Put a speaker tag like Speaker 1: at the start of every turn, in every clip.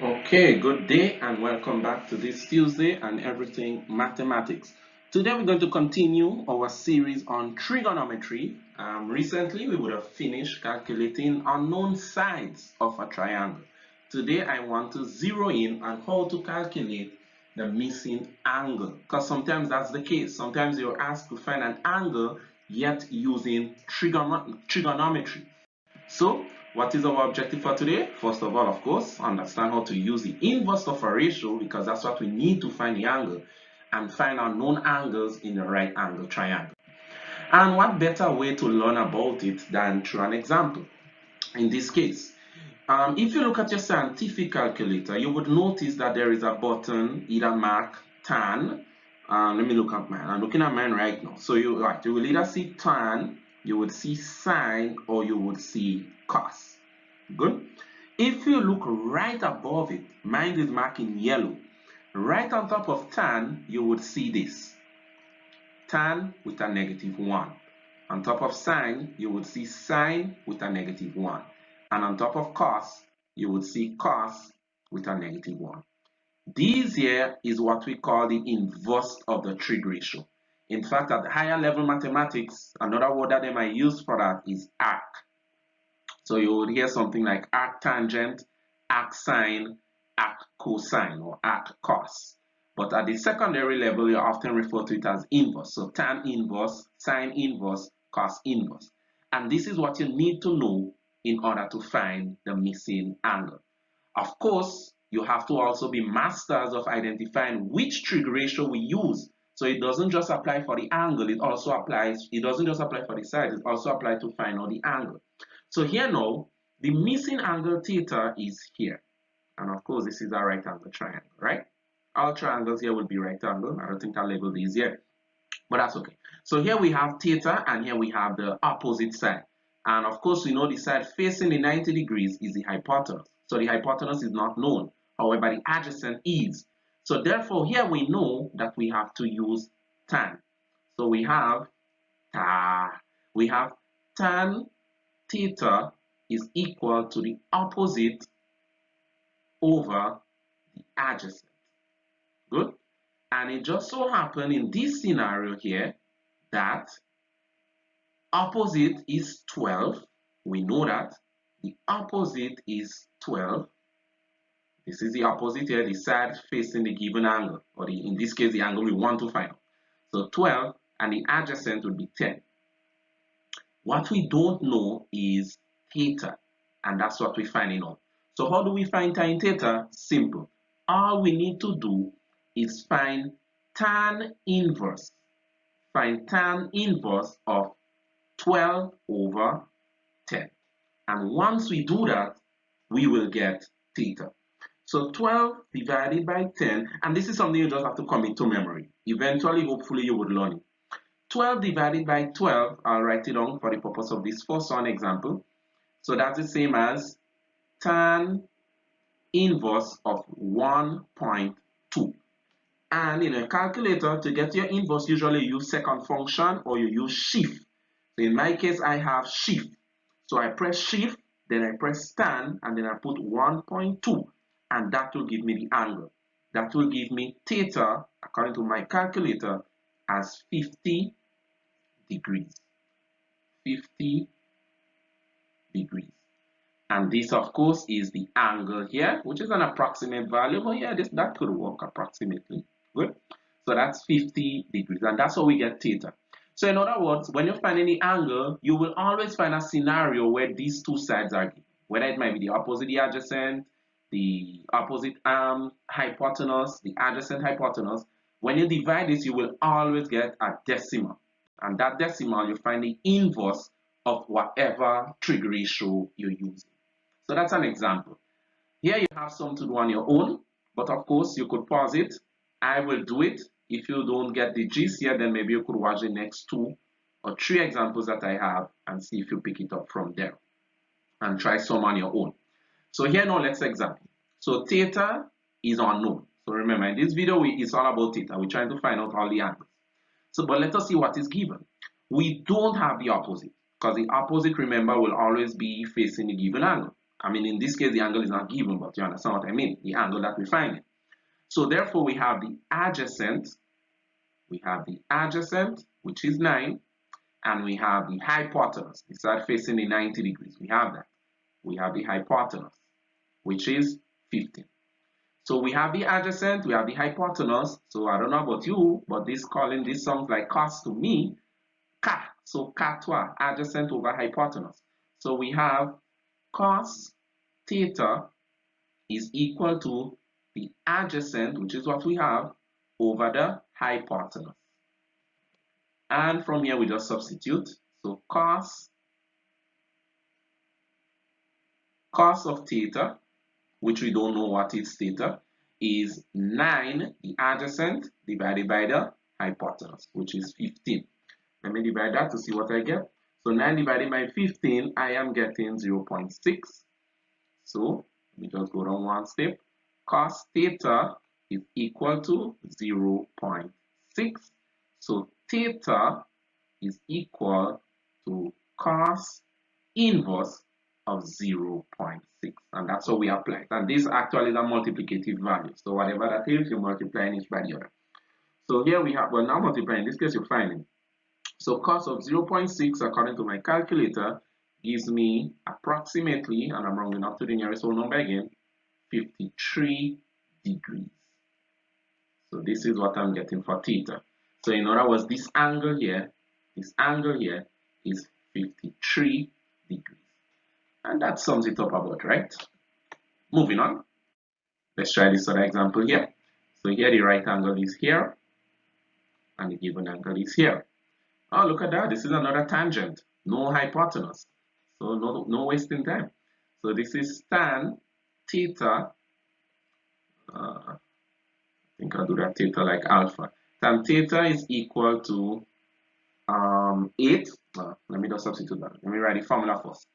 Speaker 1: Okay, good day and welcome back to this Tuesday and everything mathematics. Today we're going to continue our series on trigonometry. Recently we would have finished calculating unknown sides of a triangle. Today I want to zero in on how to calculate the missing angle, because sometimes that's the case. Sometimes you're asked to find an angle yet using trigonometry. So, what is our objective for today? First of all, of course, understand how to use the inverse of a ratio, because that's what we need to find the angle and find our known angles in the right angle triangle. And what better way to learn about it than through an example? In this case, if you look at your scientific calculator, you would notice that there is a button either marked tan. Let me look at mine. I'm looking at mine right now. So you will either see tan, you would see sine, or you would see cos. Good. If you look right above it, mine is marked in yellow. Right on top of tan, you would see this. Tan with a -1. On top of sine, you would see sine with a -1. And on top of cos, you would see cos with a -1. This here is what we call the inverse of the trig ratio. In fact, at higher level mathematics, another word that they might use for that is arc. So you would hear something like arc tangent, arc sine, arc cosine, or arc cos. But at the secondary level, you often refer to it as inverse. So tan inverse, sine inverse, cos inverse. And this is what you need to know in order to find the missing angle. Of course, you have to also be masters of identifying which trig ratio we use. So it doesn't just apply for the angle, it doesn't just apply for the side, it also applies to find out the angle. So here now, the missing angle theta is here. And of course, this is a right angle triangle, right? All triangles here will be right angle. I don't think I'll label these yet, but that's okay. So here we have theta, and here we have the opposite side. And of course, we know the side facing the 90 degrees is the hypotenuse. So the hypotenuse is not known. However, the adjacent is. So therefore, here we know that we have to use tan. So we have tan theta is equal to the opposite over the adjacent. Good. And it just so happened in this scenario here that opposite is 12. We know that the opposite is 12. This is the opposite here, the side facing the given angle, or in this case, the angle we want to find. So 12, and the adjacent would be 10. What we don't know is theta, and that's what we're finding out. So how do we find tan theta? Simple. All we need to do is find tan inverse. Find tan inverse of 12 over 10. And once we do that, we will get theta. So 12 divided by 10, and this is something you just have to commit to memory. Eventually, hopefully, you would learn it. 12 divided by 12, I'll write it down for the purpose of this first one example. So that's the same as tan inverse of 1.2. And in a calculator, to get your inverse, usually you use second function or you use shift. So in my case, I have shift. So I press shift, then I press tan, and then I put 1.2, and that will give me the angle. That will give me theta, according to my calculator, as 50 degrees. 50 degrees. And this, of course, is the angle here, which is an approximate value, but yeah, that could work approximately. Good. So that's 50 degrees, and that's how we get theta. So in other words, when you're finding the angle, you will always find a scenario where these two sides are given, whether it might be the opposite, the adjacent, the opposite hypotenuse, the adjacent hypotenuse. When you divide this, you will always get a decimal, and that decimal, you find the inverse of whatever trig ratio you're using. So that's an example. Here you have some to do on your own, but of course you could pause it. I will do it. If you don't get the gist here, then maybe you could watch the next 2 or 3 examples that I have and see if you pick it up from there and try some on your own. So here now let's examine. So theta is unknown. So remember, in this video it's all about theta. We're trying to find out all the angles. So but let us see what is given. We don't have the opposite, because the opposite, remember, will always be facing the given angle. I mean, in this case, the angle is not given, but you understand what I mean, the angle that we're finding. So therefore, we have the adjacent, which is 9, and we have the hypotenuse. The side facing the 90 degrees. We have that. We have the hypotenuse, which is 15. So we have the adjacent, we have the hypotenuse. So I don't know about you, but this sounds like cos to me. Ca. So ca toi, adjacent over hypotenuse. So we have cos theta is equal to the adjacent, which is what we have, over the hypotenuse. And from here we just substitute. So cos of theta, which we don't know what is theta, is 9, the adjacent, divided by the hypotenuse, which is 15. Let me divide that to see what I get. So 9 divided by 15, I am getting 0.6. So let me just go down one step. Cos theta is equal to 0.6. So theta is equal to cos inverse of 0.6, and that's how we apply it. And this actually is a multiplicative value. So whatever that is, you're multiplying each by the other. So here we have, well, now multiplying, in this case you're finding. So cos of 0.6, according to my calculator, gives me approximately, and I'm rounding up to the nearest whole number again, 53 degrees. So this is what I'm getting for theta. So in other words, this angle here is 53 degrees. And that sums it up about, right? Moving on. Let's try this other example here. So here the right angle is here, and the given angle is here. Oh, look at that. This is another tangent. No hypotenuse. So no wasting time. So this is tan theta. I think I'll do that theta like alpha. Tan theta is equal to 8. Let me just substitute that. Let me write the formula first.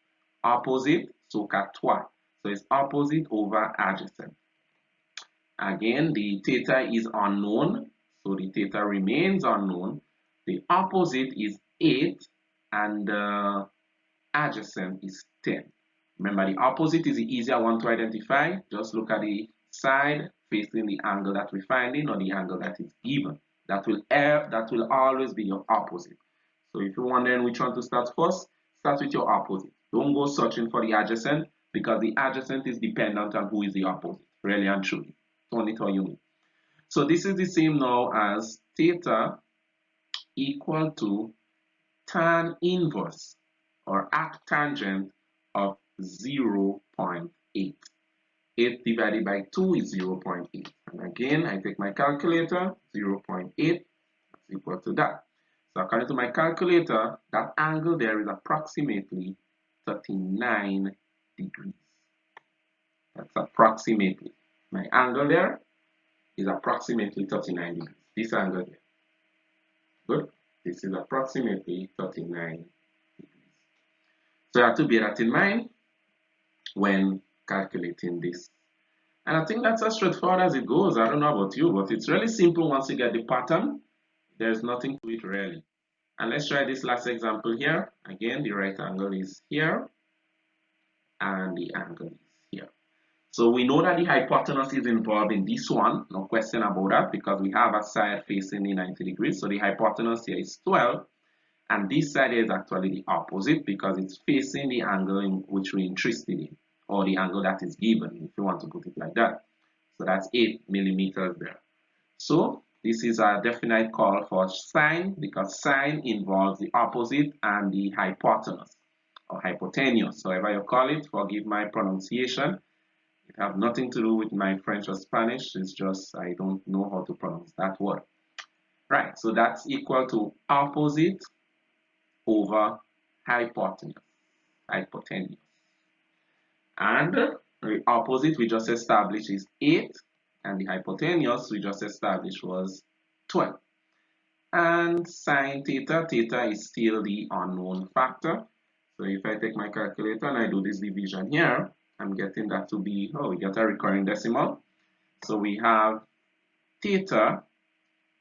Speaker 1: Opposite, so cat toi. So it's opposite over adjacent. Again, the theta is unknown, so the theta remains unknown. The opposite is 8, and the adjacent is 10. Remember, the opposite is the easier one to identify. Just look at the side facing the angle that we're finding or the angle that is given. That will always be your opposite. So if you're wondering which one to start first, start with your opposite. Don't go searching for the adjacent, because the adjacent is dependent on who is the opposite, really and truly. Only how you mean. So this is the same now as theta equal to tan inverse or arctangent of 0.8. 8 divided by 2 is 0.8. And again, I take my calculator, 0.8 is equal to that. So according to my calculator, that angle there is approximately 39 degrees. That's approximately. My angle there is approximately 39 degrees. This angle here. Good. This is approximately 39 degrees. So you have to bear that in mind when calculating this. And I think that's as straightforward as it goes. I don't know about you, but it's really simple once you get the pattern. There's nothing to it really. And let's try this last example here. Again, the right angle is here, and the angle is here. So we know that the hypotenuse is involved in this one, no question about that, because we have a side facing the 90 degrees. So the hypotenuse here is 12, and this side is actually the opposite because it's facing the angle in which we're interested in, or the angle that is given, if you want to put it like that. So that's 8 millimeters there. So this is a definite call for sine, because sine involves the opposite and the hypotenuse or hypotenuse, however you call it. Forgive my pronunciation. It has nothing to do with my French or Spanish. It's just I don't know how to pronounce that word. Right, so that's equal to opposite over hypotenuse. And the opposite we just established is 8, and the hypotenuse we just established was 12. And sine theta, theta is still the unknown factor. So if I take my calculator and I do this division here, I'm getting that to be, oh, we get a recurring decimal. So we have theta,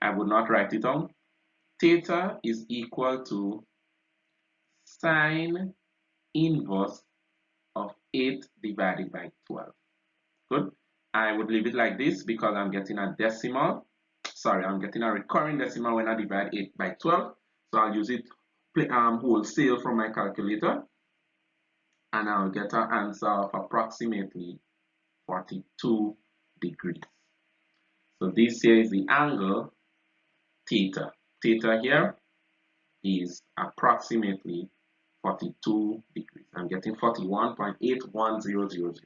Speaker 1: I would not write it down. Theta is equal to sine inverse of 8 divided by 12. Good. I would leave it like this because I'm getting a decimal. Sorry, I'm getting a recurring decimal when I divide 8 by 12. So I'll use it wholesale from my calculator, and I'll get an answer of approximately 42 degrees. So this here is the angle theta. Theta here is approximately 42 degrees. I'm getting 41.81000.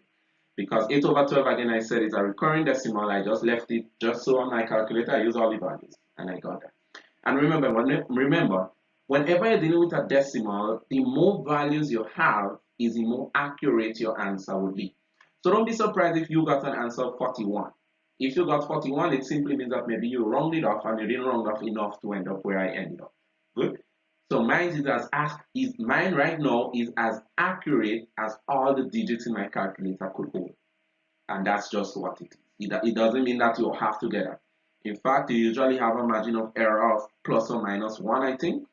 Speaker 1: Because 8 over 12, again, I said it's a recurring decimal. I just left it just so on my calculator. I use all the values, and I got that. And remember, whenever you're dealing with a decimal, the more values you have is the more accurate your answer would be. So don't be surprised if you got an answer of 41. If you got 41, it simply means that maybe you rounded it off and you didn't round off enough to end up where I ended up. Good. So mine right now is as accurate as all the digits in my calculator could hold. And that's just what it is. It doesn't mean that you have to get it. In fact, you usually have a margin of error of plus or minus 1, I think,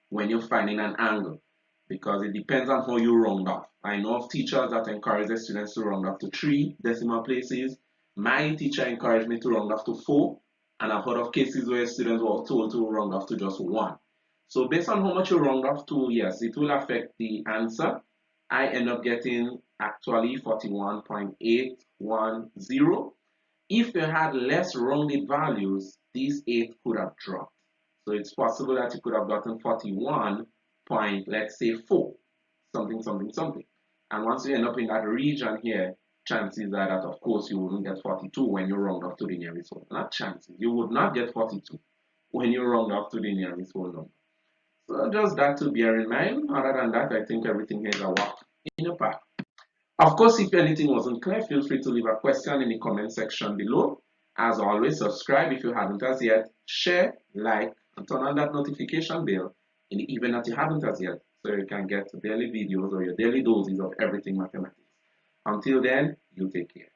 Speaker 1: when you're finding an angle, because it depends on how you round off. I know of teachers that encourage their students to round off to 3 decimal places. My teacher encouraged me to round off to 4, and I've heard of cases where students were told to round off to just 1. So based on how much you round off to, yes, it will affect the answer. I end up getting actually 41.810. If you had less rounded values, these 8 could have dropped. So it's possible that you could have gotten 41 point, let's say 4, something, something, something. And once you end up in that region here, chances are that, of course, you wouldn't get 42 when you round off to the nearest whole. Not chances, you would not get 42 when you round off to the nearest whole number. So just that to bear in mind. Other than that, I think everything here is a walk in the park. Of course, if anything wasn't clear, feel free to leave a question in the comment section below. As always, subscribe if you haven't as yet, share, like, and turn on that notification bell in the event that you haven't as yet, so you can get daily videos or your daily doses of everything mathematics. Until then, you take care.